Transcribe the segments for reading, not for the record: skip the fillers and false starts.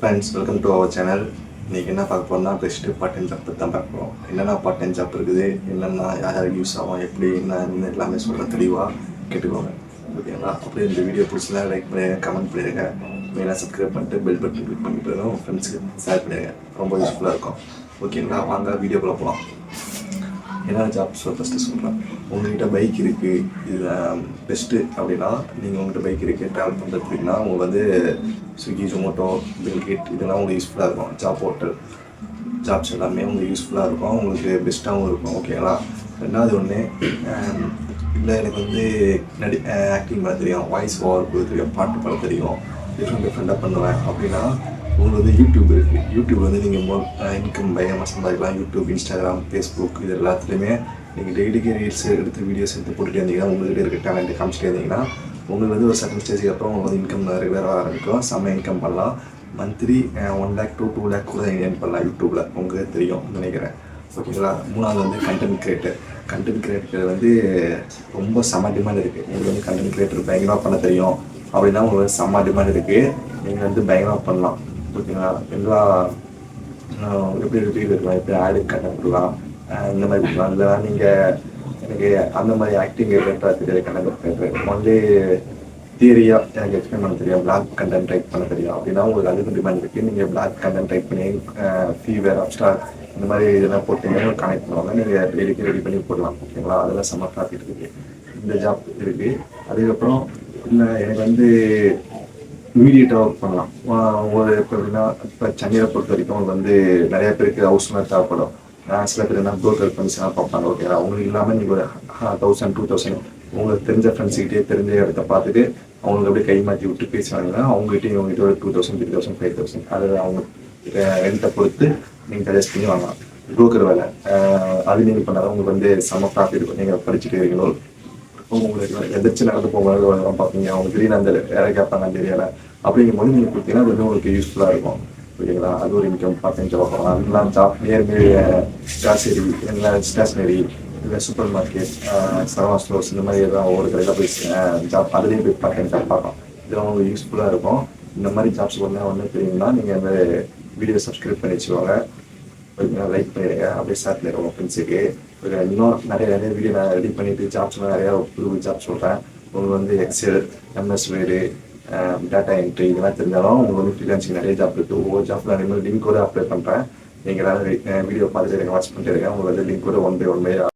Friends, welcome to our channel. இன்றைக்கி என்ன பார்க்க போகிறோம்னா பெஸ்ட்டு பார்ட் டைம் ஜாப் தான் பார்க்க போகிறோம். என்னென்ன பார்ட் டைம் ஜாப் இருக்குது, என்னென்னா யார் யாருக்கு யூஸ் ஆகும், எப்படி என்ன எல்லாமே சொல்கிற தெளிவாக கேட்டுக்கோங்க. ஓகேங்களா? அப்படியே இந்த வீடியோ பிடிச்சதா லைக் பண்ணிடுங்க, கமெண்ட் பண்ணிடுங்க, மெயினாக சப்ஸ்கிரைப் பண்ணிட்டு பெல் பட்டன் கிளிக் பண்ணி போயிடும் உங்கள் ஃப்ரெண்ட்ஸுக்கு ஷேர் பண்ணிடுங்க. ரொம்ப யூஸ்ஃபுல்லாக இருக்கும். ஓகேங்களா? வாங்க வீடியோக்குள்ளே போகலாம். என்ன ஜாப்ஸ் ஃபஸ்ட்டு சொல்கிறேன். உங்கள்கிட்ட பைக் இருக்குது, இது பெஸ்ட்டு அப்படின்னா நீங்கள் உங்கள்கிட்ட பைக் இருக்குது ட்ராவல் பண்ணுறது அப்படின்னா உங்களுக்கு ஸ்விக்கி, ஜொமேட்டோ, பில்கிட் இதெல்லாம் உங்களுக்கு யூஸ்ஃபுல்லாக இருக்கும். ஜாப் ஹோட்டல் ஜாப்ஸ் எல்லாமே உங்களுக்கு யூஸ்ஃபுல்லாக இருக்கும், உங்களுக்கு பெஸ்ட்டாகவும் இருக்கும். ஓகேங்களா? ரெண்டாவது ஒன்று, இல்லை எனக்கு ஆக்டிங் பண்ண தெரியும், வாய்ஸ் ஓவர் கொடுக்க தெரியும், பாட்டு பாட தெரியும், டிஃப்ரெண்ட்டாக பண்ணுவேன் அப்படின்னா உங்களுக்கு யூடியூப் இருக்குது. யூடியூப் நீங்கள் இன்கம் பயங்கரமாக சம்பாதிக்கலாம். யூடியூப், இன்ஸ்டாகிராம், ஃபேஸ்புக் இது எல்லாத்துலேயுமே நீங்கள் டெய்லிக்கு ரீல்ஸ் எடுத்து வீடியோஸ் எடுத்து போட்டுகிட்டே இருந்தீங்கன்னா உங்கள்கிட்ட இருக்க டேலண்ட்டு காமிச்சிட்டே இருந்தீங்கன்னா உங்களுக்கு ஒரு சர்டன் ஸ்டேஜுக்கு அப்புறம் உங்களுக்கு இன்கம் ரெகுலராக ஆரம்பிக்கும். செம்ம இன்கம் பண்ணலாம். மந்த்லி 1 lakh to 2 lakh கூட ஏர்ன் பண்ணலாம் யூடியூப்பில். உங்களுக்கு தெரியும் நினைக்கிறேன். ஓகேங்களா? மூணாவது கண்டென்ட் கிரியேட்டர். கண்டென்ட் கிரியேட்டர் ரொம்ப செம்ம டிமாண்ட் இருக்குது. உங்களுக்கு கண்டென்ட் கிரியேட்டர் பயங்கரமாக பண்ண தெரியும் அப்படின்னா உங்களுக்கு செம்ம டிமாண்ட் இருக்குது. நீங்கள் பயங்கரமாக பண்ணலாம். ஓகேங்களா? எல்லா எப்படி இருக்கலாம், எப்படி ஆடு கண்டென்ட் கொடுக்கலாம், இந்த மாதிரி கொடுக்கலாம். இல்லை நீங்கள் எனக்கு அந்த மாதிரி ஆக்டிங் ரிலேட்டாக தெரியாது. கண்டென்ட் கிரியேட்டர் ஒன்லி தியரியாக எனக்கு எக்ஸ்பிளைன் பண்ண தெரியும், பிளாக் கண்டென்ட் டைப் பண்ண தெரியும் அப்படின்னா உங்களுக்கு அதுக்கு டிமாண்ட் இருக்குது. நீங்கள் பிளாக் கண்டென்ட் டைப் பண்ணி ஃபீவர், அப்ஸ்டார் இந்த மாதிரி இதெல்லாம் போட்டிங்கன்னா கனெக்ட் பண்ணுவாங்க. நீங்கள் டெய்லிக்கு ரெடி பண்ணி போடலாம். ஓகேங்களா? அதெல்லாம் செம்ம ப்ராஃபிட் இருக்குது. இந்த ஜாப் இருக்குது. அதுக்கப்புறம் இல்லை எனக்கு இமீடியட்டாக ஒர்க் பண்ணலாம். ஒரு எப்படின்னா இப்போ சென்னையை பொறுத்த வரைக்கும் உங்களுக்கு நிறைய பேருக்கு ஹவுஸ் ஓனர் தேவைப்படும். சில பேர் என்ன ப்ரோக்கர் கமிஷனாக பார்ப்பாங்க. ஓகேங்களா? உங்களுக்கு இல்லாமல் நீங்கள் ஒரு 1000 2000 உங்களுக்கு தெரிஞ்ச ஃப்ரெண்ட்ஸுக்கிட்டே தெரிஞ்ச இடத்த பார்த்துட்டு அவங்களுக்கு அப்படியே கை மாற்றி விட்டு பேசுவாங்கன்னா அவங்ககிட்ட இவங்ககிட்ட ஒரு 2000 3000 5000 அதை அவங்க ரெண்ட்டை பொறுத்து நீங்கள் சஜஸ்ட் பண்ணி வாங்கலாம். ப்ரோக்கர் வேலை அது நீங்கள் பண்ணாதான் உங்களுக்கு செம்ம ப்ராஃபிட் இருக்கும். நீங்கள் படிச்சுட்டு இருக்கீங்களோ உங்களுக்கு எதிர்த்து நடந்து போகும்போது பார்ப்பீங்க, அவங்க திடீர்னு அந்த வேலை கேட்பாங்க அந்த ஏரியாவில். அப்படிங்கும்போது நீங்கள் கொடுத்தீங்கன்னா அது உங்களுக்கு யூஸ்ஃபுல்லாக இருக்கும். ஓகேங்களா? அது ஒரு இன்கம் பார்ட் டைம் ஜாப் பண்ணலாம். அதெல்லாம் ஜாப் நியர்பை ஸ்டாஷனரி, இல்லை ஸ்டேஷ்னரி, இல்லை சூப்பர் மார்க்கெட், சரவணா ஸ்டோர்ஸ் இந்த மாதிரி எதாவது ஒவ்வொரு கடையில் போய் ஜாப் அதுலேயும் போய் பார்ட் டைம் ஜாப் பார்க்கலாம். இதெல்லாம் உங்களுக்கு யூஸ்ஃபுல்லாக இருக்கும். இந்த மாதிரி ஜாப்ஸ் ஒன்று தெரியுங்கன்னா நீங்கள் அந்த வீடியோ சப்ஸ்கிரைப் பண்ணி வச்சுக்கோங்க. லைக் பண்ணிடுங்க, அப்படியே ஷேர் பண்ணிடுங்க உங்கள் ஃப்ரெண்ட்ஸுக்கு. இன்னும் நிறைய வீடியோ நான் ரெடி பண்ணிவிட்டு ஜாப்ஸ்லாம் நிறையா புது ஜாப் சொல்கிறேன். உங்களுக்கு Excel, MS Word, data entry இதெல்லாம் தெரிஞ்சாலும் உங்களுக்கு ஃப்ரீலான்சிங் நிறைய ஜாப் இருக்குது. ஒவ்வொரு ஜாப்பில் அதே லிங்க் கூட அப்ளை பண்ணுறேன். நீங்கள் எல்லாரும் வீடியோ பார்த்துட்டு எனக்கு வாட்ச் பண்ணிட்டு இருக்கேன். உங்களுக்கு லிங்க் கூட 1 by 1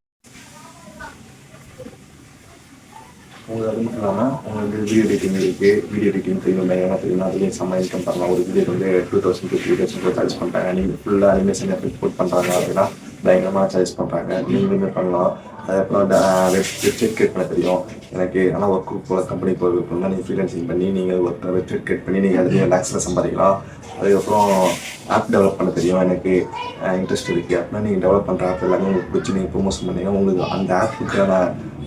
உங்களுக்கு அது மட்டும் இல்லாமல் உங்களுக்கு வீடியோ எடிட்டிங் இருக்குது. வீடியோ எடிட்டிங் தெரியும், பயங்கரமாக தெரியும். அதுலேயும் செம்ம இன்கம் பண்ணலாம். ஒரு வீடியோ 2000 to 3000 சார்ஜ் பண்ணுறாங்க. நீங்கள் ஃபுல்லாக அனிமேஷன் எஃபெக்ட் பண்ணுறாங்க அப்படின்னா பயங்கரமாக சார்ஜ் பண்ணுறாங்க. நீங்களுமே பண்ணலாம். அதுக்கப்புறம் வெப்சைட் கிரியேட் பண்ண தெரியும் எனக்கு. ஆனால் ஒர்க்கு போல் கம்பெனி போகிறதுக்குன்னா நீங்கள் ஃப்ரீலான்சிங் பண்ணி நீங்கள் வெப்சைட் கிரியேட் பண்ணி நீங்கள் அதுலேயும் லேக்ஸில் சம்பாதிக்கலாம். அதுக்கப்புறம் ஆப் டெவலப் பண்ண தெரியும் எனக்கு, இன்ட்ரெஸ்ட் இருக்குது அப்படின்னா நீங்கள் டெவலப் பண்ணுற ஆப் எல்லாமே உங்களுக்கு பிடிச்சி நீங்கள் ப்ரொமோஷன் பண்ணீங்க. உங்களுக்கு அந்த ஆப்புக்கான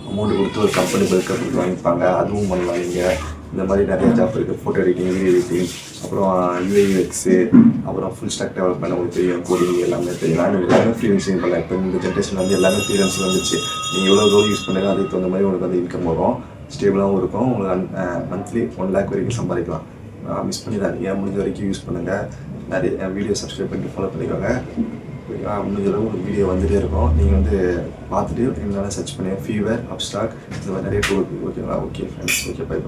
அமௌண்ட் கொடுத்து ஒரு கம்பெனி பல்காக கொடுத்து வாங்கிப்பாங்க. அதுவும் பண்ணலாம். நீங்கள் இந்த மாதிரி நிறைய ஜாப் இருக்குது. ஃபோட்டோ எடிட்டிங், வீடியோ எடிட்டிங், அப்புறம் யூஐஎக்ஸு, அப்புறம் ஃபுல் ஸ்டாக் டெவலப்மெண்ட் உங்களுக்கு தெரியும், கோடிங் எல்லாமே தெரியும். நீங்கள் எல்லாமே ஃப்ரீலான்சிங் பண்ணலாம். இப்போ இந்த ஜென்ரேஷன் எல்லாமே ஃப்ரீலான்சிங் வந்துச்சு. நீங்கள் எவ்வளோ ரோல் யூஸ் பண்ணுங்க அதுக்கு தகுந்த மாதிரி உங்களுக்கு இன்கம் வரும். ஸ்டேபிளாகவும் இருக்கும். உங்களுக்கு மந்த்லி 1 lakh வரைக்கும் சம்பாதிக்கலாம். மிஸ் பண்ணிடாதீங்க. முடிஞ்ச வரைக்கும் யூஸ் பண்ணுங்கள். நிறைய வீடியோ சப்ஸ்கிரைப் பண்ணிட்டு ஃபாலோ பண்ணிக்கோங்க. முடிஞ்ச அளவு ஒரு வீடியோ வந்துகிட்டே இருக்கும். நீங்கள் பார்த்துட்டு எங்களால் சர்ச் பண்ணுங்கள். ஃபீவர், அப்ஸ்டாக் இந்த மாதிரி நிறைய டூல் இருக்குது. ஓகேங்களா? Okay friends, okay bye.